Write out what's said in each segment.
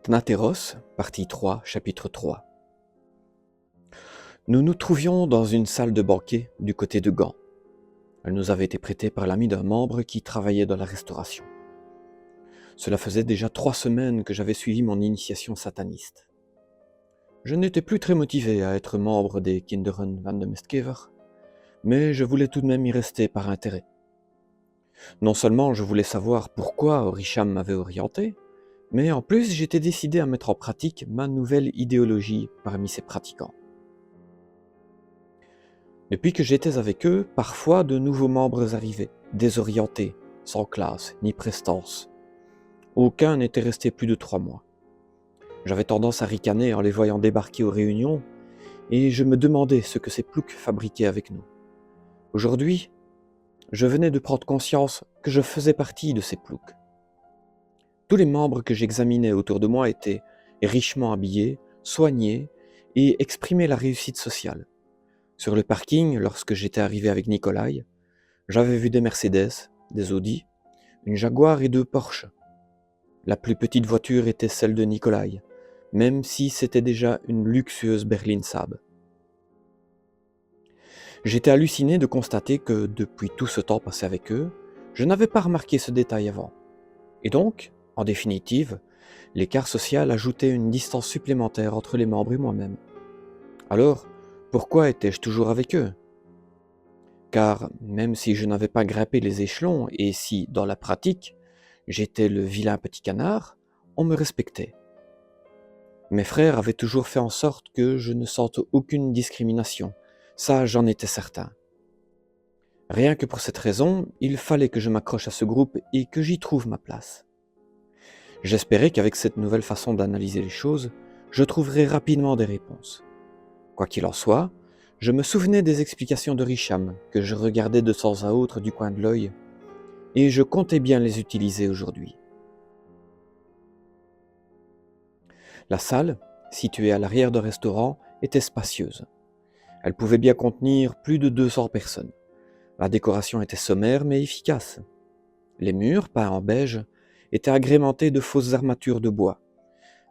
Thanatéros, partie 3, chapitre 3. Nous nous trouvions dans une salle de banquet du côté de Gand. Elle nous avait été prêtée par l'ami d'un membre qui travaillait dans la restauration. Cela faisait déjà 3 semaines que j'avais suivi mon initiation sataniste. Je n'étais plus très motivé à être membre des Kinderen van de Mestkever, mais je voulais tout de même y rester par intérêt. Non seulement je voulais savoir pourquoi Orisham m'avait orienté, mais en plus j'étais décidé à mettre en pratique ma nouvelle idéologie parmi ces pratiquants. Depuis que j'étais avec eux, parfois de nouveaux membres arrivaient, désorientés, sans classe ni prestance. Aucun n'était resté plus de 3 mois. J'avais tendance à ricaner en les voyant débarquer aux réunions, et je me demandais ce que ces ploucs fabriquaient avec nous. Aujourd'hui, je venais de prendre conscience que je faisais partie de ces ploucs. Tous les membres que j'examinais autour de moi étaient richement habillés, soignés et exprimaient la réussite sociale. Sur le parking, lorsque j'étais arrivé avec Nikolai, j'avais vu des Mercedes, des Audi, une Jaguar et 2 Porsche. La plus petite voiture était celle de Nikolai, même si c'était déjà une luxueuse berline Saab. J'étais halluciné de constater que, depuis tout ce temps passé avec eux, je n'avais pas remarqué ce détail avant. Et donc, en définitive, l'écart social ajoutait une distance supplémentaire entre les membres et moi-même. Alors, pourquoi étais-je toujours avec eux ? Car même si je n'avais pas grimpé les échelons et si, dans la pratique, j'étais le vilain petit canard, on me respectait. Mes frères avaient toujours fait en sorte que je ne sente aucune discrimination, ça j'en étais certain. Rien que pour cette raison, il fallait que je m'accroche à ce groupe et que j'y trouve ma place. J'espérais qu'avec cette nouvelle façon d'analyser les choses, je trouverais rapidement des réponses. Quoi qu'il en soit, je me souvenais des explications d'Orisham que je regardais de temps à autre du coin de l'œil, et je comptais bien les utiliser aujourd'hui. La salle, située à l'arrière d'un restaurant, était spacieuse. Elle pouvait bien contenir plus de 200 personnes. La décoration était sommaire mais efficace. Les murs, peints en beige, étaient agrémentés de fausses armatures de bois.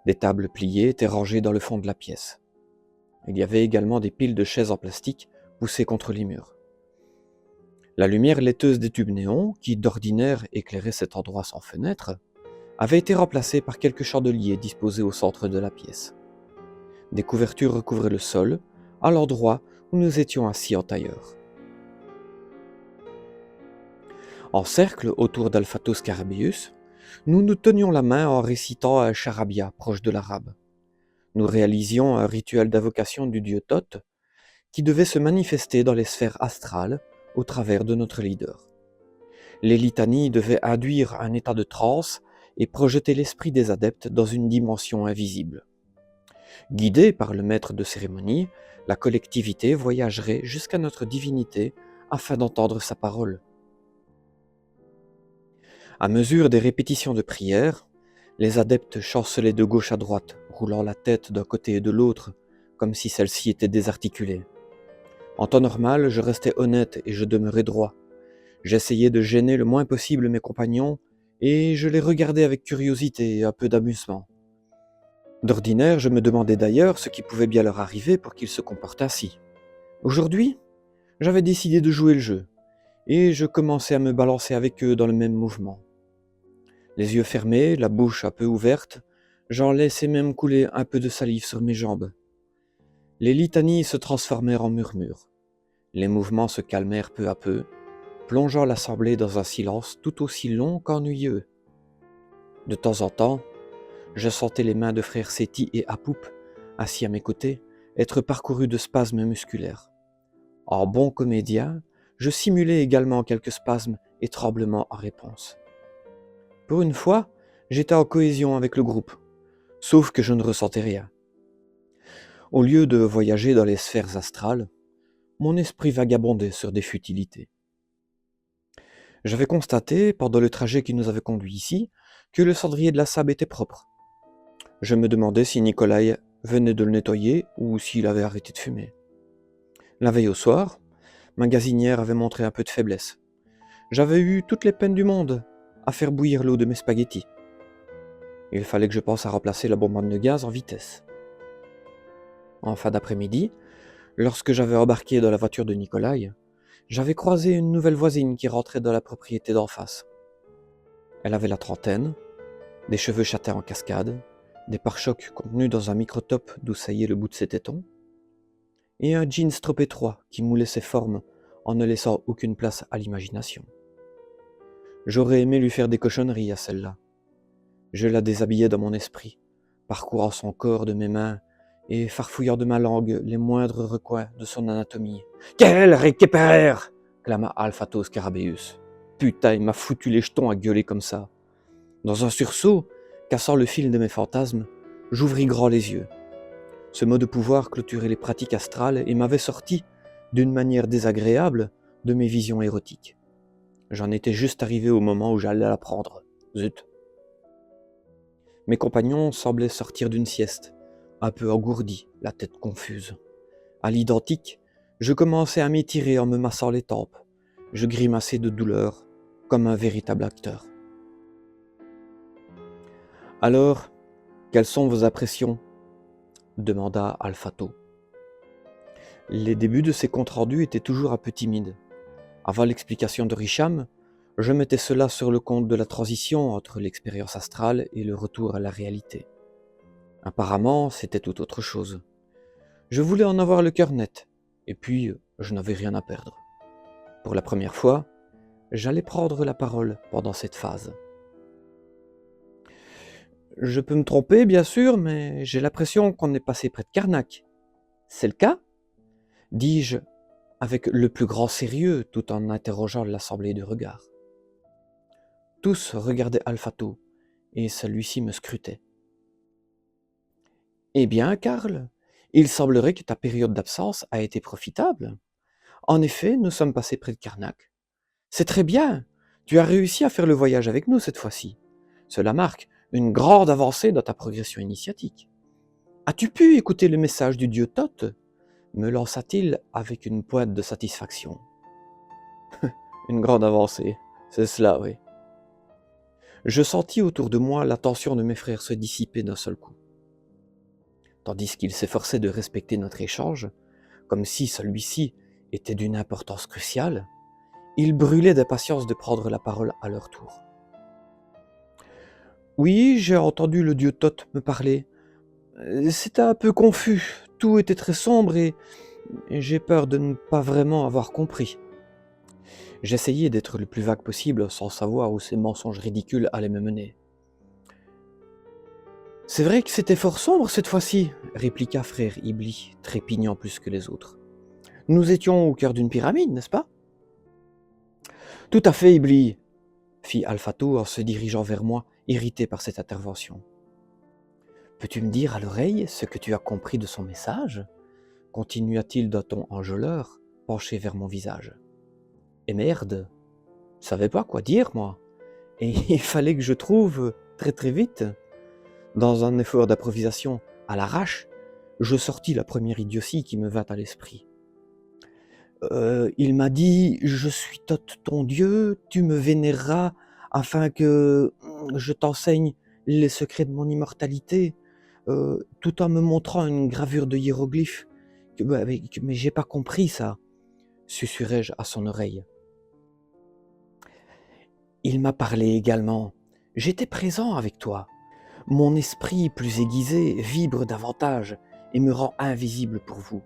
Des tables pliées étaient rangées dans le fond de la pièce. Il y avait également des piles de chaises en plastique poussées contre les murs. La lumière laiteuse des tubes néons, qui d'ordinaire éclairait cet endroit sans fenêtre, avait été remplacée par quelques chandeliers disposés au centre de la pièce. Des couvertures recouvraient le sol, à l'endroit où nous étions assis en tailleur. En cercle autour d'Alphatos Scarabeus, nous nous tenions la main en récitant un charabia proche de l'arabe. Nous réalisions un rituel d'invocation du dieu Thoth qui devait se manifester dans les sphères astrales au travers de notre leader. Les litanies devaient induire un état de transe et projeter l'esprit des adeptes dans une dimension invisible. Guidée par le maître de cérémonie, la collectivité voyagerait jusqu'à notre divinité afin d'entendre sa parole. À mesure des répétitions de prière, les adeptes chancelaient de gauche à droite, roulant la tête d'un côté et de l'autre, comme si celle-ci était désarticulée. En temps normal, je restais honnête et je demeurais droit. J'essayais de gêner le moins possible mes compagnons, et je les regardais avec curiosité et un peu d'amusement. D'ordinaire, je me demandais d'ailleurs ce qui pouvait bien leur arriver pour qu'ils se comportent ainsi. Aujourd'hui, j'avais décidé de jouer le jeu, et je commençais à me balancer avec eux dans le même mouvement. Les yeux fermés, la bouche un peu ouverte, j'en laissais même couler un peu de salive sur mes jambes. Les litanies se transformèrent en murmures. Les mouvements se calmèrent peu à peu, plongeant l'assemblée dans un silence tout aussi long qu'ennuyeux. De temps en temps, je sentais les mains de frères Séti et Apoup, assis à mes côtés, être parcourues de spasmes musculaires. En bon comédien, je simulais également quelques spasmes et tremblements en réponse. Pour une fois, j'étais en cohésion avec le groupe, sauf que je ne ressentais rien. Au lieu de voyager dans les sphères astrales, mon esprit vagabondait sur des futilités. J'avais constaté, pendant le trajet qui nous avait conduits ici, que le cendrier de la Saab était propre. Je me demandais si Nikolai venait de le nettoyer ou s'il avait arrêté de fumer. La veille au soir, ma gazinière avait montré un peu de faiblesse. J'avais eu toutes les peines du monde à faire bouillir l'eau de mes spaghettis. Il fallait que je pense à remplacer la bonbonne de gaz en vitesse. En fin d'après-midi, lorsque j'avais embarqué dans la voiture de Nikolai, j'avais croisé une nouvelle voisine qui rentrait dans la propriété d'en face. Elle avait la trentaine, des cheveux châtains en cascade, des pare-chocs contenus dans un micro-top d'où saillait le bout de ses tétons, et un jeans trop étroit qui moulait ses formes en ne laissant aucune place à l'imagination. J'aurais aimé lui faire des cochonneries à celle-là. Je la déshabillais dans mon esprit, parcourant son corps de mes mains et farfouillant de ma langue les moindres recoins de son anatomie. « Quel récupérère !» clama Alphato Scarabéus. Putain, il m'a foutu les jetons à gueuler comme ça. Dans un sursaut, cassant le fil de mes fantasmes, j'ouvris grand les yeux. Ce mot de pouvoir clôturait les pratiques astrales et m'avait sorti, d'une manière désagréable, de mes visions érotiques. J'en étais juste arrivé au moment où j'allais la prendre. Zut. Mes compagnons semblaient sortir d'une sieste, un peu engourdis, la tête confuse. À l'identique, je commençais à m'étirer en me massant les tempes. Je grimaçais de douleur, comme un véritable acteur. « Alors, quelles sont vos impressions ?» demanda Alphato. Les débuts de ses comptes rendus étaient toujours un peu timides. Avant l'explication de Richam, je mettais cela sur le compte de la transition entre l'expérience astrale et le retour à la réalité. Apparemment, c'était tout autre chose. Je voulais en avoir le cœur net, et puis je n'avais rien à perdre. Pour la première fois, j'allais prendre la parole pendant cette phase. Je peux me tromper, bien sûr, mais j'ai l'impression qu'on est passé près de Karnak. C'est le cas ? Dis-je avec le plus grand sérieux tout en interrogeant l'assemblée de regards. Tous regardaient Alphato, et celui-ci me scrutait. « Eh bien, Karl, il semblerait que ta période d'absence a été profitable. En effet, nous sommes passés près de Karnak. C'est très bien, tu as réussi à faire le voyage avec nous cette fois-ci. Cela marque une grande avancée dans ta progression initiatique. As-tu pu écouter le message du dieu Thoth ?» me lança-t-il avec une pointe de satisfaction. Une grande avancée, c'est cela, oui. Je sentis autour de moi l'attention de mes frères se dissiper d'un seul coup. Tandis qu'ils s'efforçaient de respecter notre échange, comme si celui-ci était d'une importance cruciale, ils brûlaient d'impatience de prendre la parole à leur tour. Oui, j'ai entendu le dieu Thoth me parler. C'était un peu confus, tout était très sombre et j'ai peur de ne pas vraiment avoir compris. J'essayais d'être le plus vague possible sans savoir où ces mensonges ridicules allaient me mener. « C'est vrai que c'était fort sombre cette fois-ci, » répliqua frère Ibli, trépignant plus que les autres. « Nous étions au cœur d'une pyramide, n'est-ce pas ?»« Tout à fait, Ibli, » fit Alphato en se dirigeant vers moi, irrité par cette intervention. « Peux-tu me dire à l'oreille ce que tu as compris de son message ?» continua-t-il d'un ton enjôleur, penché vers mon visage. « Et merde, je savais pas quoi dire, moi, et il fallait que je trouve très vite. » Dans un effort d'improvisation à l'arrache, je sortis la première idiotie qui me vint à l'esprit. Il m'a dit « Je suis Thoth ton dieu, tu me vénéreras afin que je t'enseigne les secrets de mon immortalité, tout en me montrant une gravure de hiéroglyphes. Mais j'ai pas compris ça, susurrai-je à son oreille. Il m'a parlé également. J'étais présent avec toi. Mon esprit plus aiguisé vibre davantage et me rend invisible pour vous.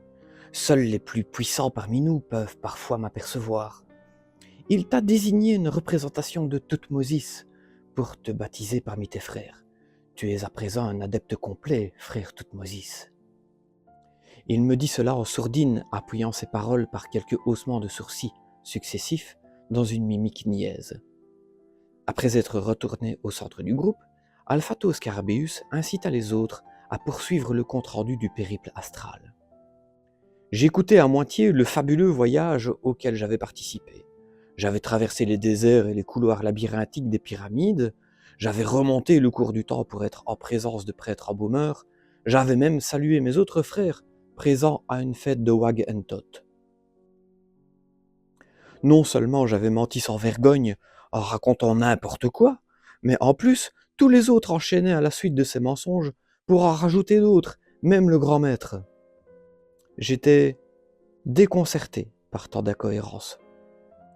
Seuls les plus puissants parmi nous peuvent parfois m'apercevoir. Il t'a désigné une représentation de Thoutmôsis pour te baptiser parmi tes frères. Tu es à présent un adepte complet, frère Thoutmôsis. Il me dit cela en sourdine, appuyant ses paroles par quelques haussements de sourcils successifs dans une mimique niaise. Après être retourné au centre du groupe, Alphato Scarabéus incita les autres à poursuivre le compte-rendu du périple astral. J'écoutais à moitié le fabuleux voyage auquel j'avais participé. J'avais traversé les déserts et les couloirs labyrinthiques des pyramides, j'avais remonté le cours du temps pour être en présence de prêtres embaumeurs, j'avais même salué mes autres frères présents à une fête de Wag and Thoth. Non seulement j'avais menti sans vergogne en racontant n'importe quoi, mais en plus, tous les autres enchaînaient à la suite de ces mensonges pour en rajouter d'autres, même le grand maître. J'étais déconcerté par tant d'incohérences.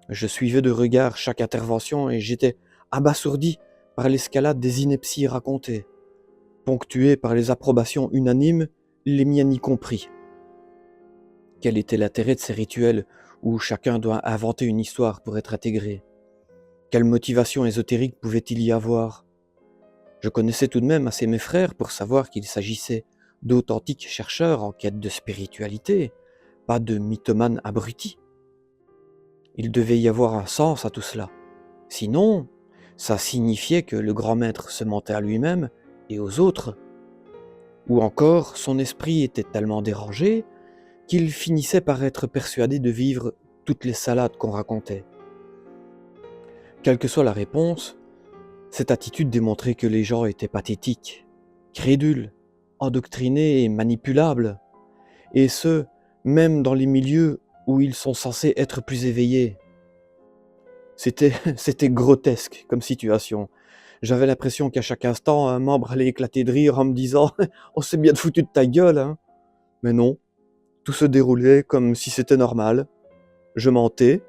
Je suivais de regard chaque intervention et j'étais abasourdi par l'escalade des inepties racontées, ponctué par les approbations unanimes, les miennes y compris. Quel était l'intérêt de ces rituels où chacun doit inventer une histoire pour être intégré? Quelle motivation ésotérique pouvait-il y avoir? Je connaissais tout de même assez mes frères pour savoir qu'il s'agissait d'authentiques chercheurs en quête de spiritualité, pas de mythomanes abrutis. Il devait y avoir un sens à tout cela. Sinon, ça signifiait que le grand maître se mentait à lui-même et aux autres. Ou encore, son esprit était tellement dérangé qu'il finissait par être persuadé de vivre toutes les salades qu'on racontait. Quelle que soit la réponse, cette attitude démontrait que les gens étaient pathétiques, crédules, endoctrinés et manipulables, et ce, même dans les milieux où ils sont censés être plus éveillés. C'était grotesque comme situation. J'avais l'impression qu'à chaque instant, un membre allait éclater de rire en me disant « On s'est bien foutu de ta gueule, hein !» Mais non, tout se déroulait comme si c'était normal. Je mentais.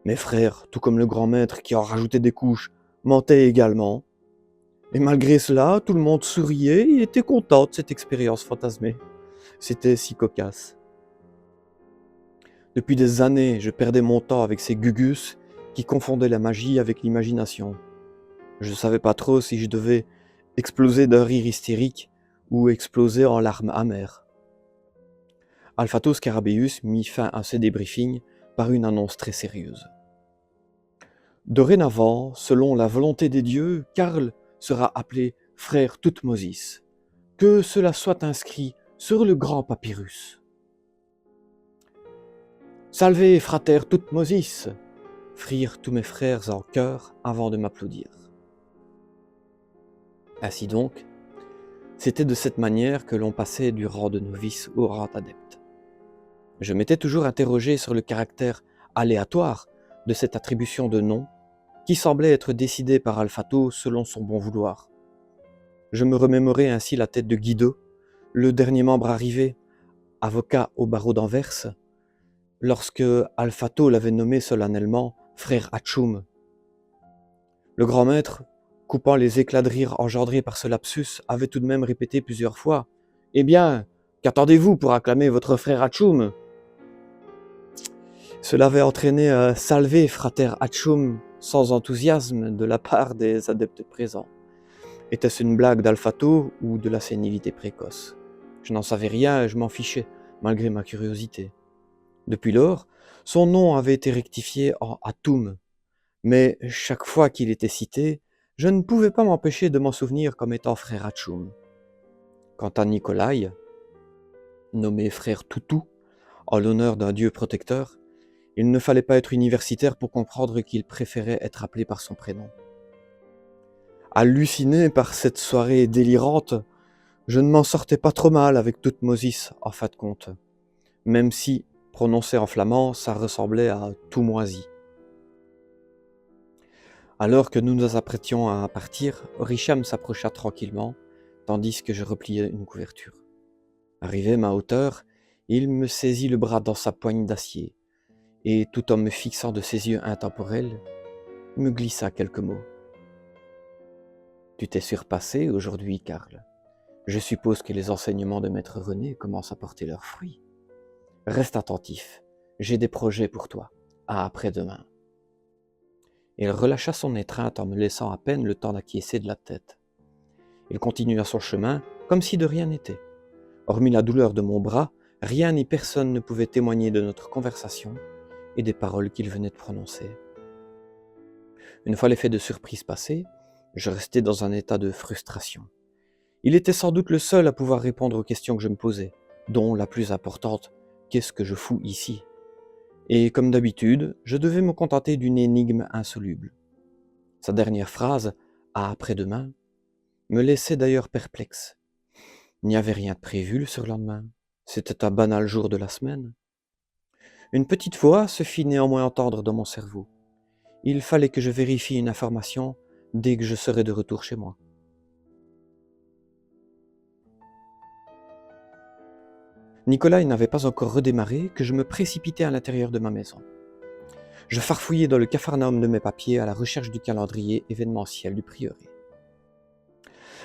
Mes frères, tout comme le grand maître qui en rajoutait des couches, mentaient également. Et malgré cela, tout le monde souriait et était content de cette expérience fantasmée. C'était si cocasse. Depuis des années, je perdais mon temps avec ces gugus qui confondaient la magie avec l'imagination. Je ne savais pas trop si je devais exploser d'un rire hystérique ou exploser en larmes amères. Alphato Scarabeus mit fin à ce débriefing par une annonce très sérieuse. Dorénavant, selon la volonté des dieux, Karl sera appelé frère Toutmosis. Que cela soit inscrit sur le grand papyrus. Salve frater Toutmosis, firent tous mes frères en chœur avant de m'applaudir. Ainsi donc, c'était de cette manière que l'on passait du rang de novice au rang d'adepte. Je m'étais toujours interrogé sur le caractère aléatoire de cette attribution de nom qui semblait être décidée par Alphato selon son bon vouloir. Je me remémorais ainsi la tête de Guido, le dernier membre arrivé, avocat au barreau d'Anvers, lorsque Alphato l'avait nommé solennellement frère Hatchoum. Le grand maître, coupant les éclats de rire engendrés par ce lapsus, avait tout de même répété plusieurs fois « Eh bien, qu'attendez-vous pour acclamer votre frère Hatchoum ?» Cela avait entraîné un « Salve, frater Hatchoum » sans enthousiasme de la part des adeptes présents. Était-ce une blague d'Alphato ou de la sénilité précoce? Je n'en savais rien et je m'en fichais, malgré ma curiosité. Depuis lors, son nom avait été rectifié en Atoum, mais chaque fois qu'il était cité, je ne pouvais pas m'empêcher de m'en souvenir comme étant frère Hatchoum. Quant à Nikolai, nommé frère Toutou, en l'honneur d'un dieu protecteur, il ne fallait pas être universitaire pour comprendre qu'il préférait être appelé par son prénom. Halluciné par cette soirée délirante, je ne m'en sortais pas trop mal avec Toutmosis en fin de compte, même si, prononcé en flamand, ça ressemblait à tout moisi. Alors que nous nous apprêtions à partir, Richam s'approcha tranquillement, tandis que je repliais une couverture. Arrivé à ma hauteur, il me saisit le bras dans sa poigne d'acier, et tout en me fixant de ses yeux intemporels, me glissa quelques mots. « Tu t'es surpassé aujourd'hui, Karl. Je suppose que les enseignements de Maître René commencent à porter leurs fruits. Reste attentif, j'ai des projets pour toi. À après-demain. » Il relâcha son étreinte en me laissant à peine le temps d'acquiescer de la tête. Il continua son chemin comme si de rien n'était. Hormis la douleur de mon bras, rien ni personne ne pouvait témoigner de notre conversation et des paroles qu'il venait de prononcer. Une fois l'effet de surprise passé, je restais dans un état de frustration. Il était sans doute le seul à pouvoir répondre aux questions que je me posais, dont la plus importante, qu'est-ce que je fous ici? Et comme d'habitude, je devais me contenter d'une énigme insoluble. Sa dernière phrase, à après-demain, me laissait d'ailleurs perplexe. Il n'y avait rien de prévu le surlendemain. C'était un banal jour de la semaine. Une petite voix se fit néanmoins entendre dans mon cerveau. Il fallait que je vérifie une information dès que je serais de retour chez moi. Nikolai n'avait pas encore redémarré que je me précipitais à l'intérieur de ma maison. Je farfouillais dans le capharnaüm de mes papiers à la recherche du calendrier événementiel du prieuré.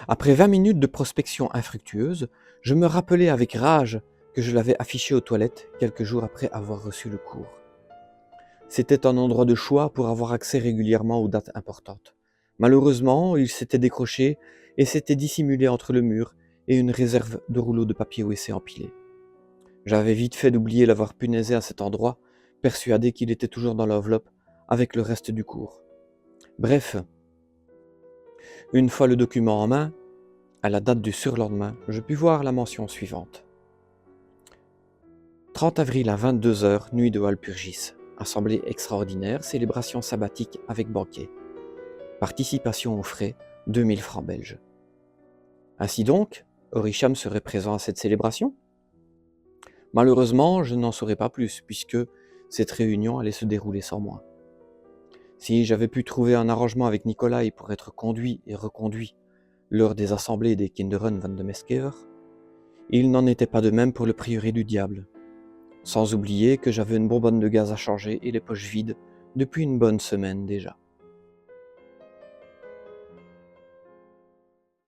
Après 20 minutes de prospection infructueuse, je me rappelais avec rage que je l'avais affiché aux toilettes quelques jours après avoir reçu le cours. C'était un endroit de choix pour avoir accès régulièrement aux dates importantes. Malheureusement, il s'était décroché et s'était dissimulé entre le mur et une réserve de rouleaux de papier WC empilés. J'avais vite fait d'oublier l'avoir punaisé à cet endroit, persuadé qu'il était toujours dans l'enveloppe avec le reste du cours. Bref, une fois le document en main, à la date du surlendemain, je pus voir la mention suivante. 30 avril à 22 heures, nuit de Walpurgis. Assemblée extraordinaire, célébration sabbatique avec banquet. Participation aux frais, 2000 francs belges. Ainsi donc, Orisham serait présent à cette célébration ? Malheureusement, je n'en saurais pas plus, puisque cette réunion allait se dérouler sans moi. Si j'avais pu trouver un arrangement avec Nikolai pour être conduit et reconduit lors des assemblées des Kinderen van de Meskever, il n'en était pas de même pour le prieuré du diable. Sans oublier que j'avais une bonbonne de gaz à changer et les poches vides depuis une bonne semaine déjà.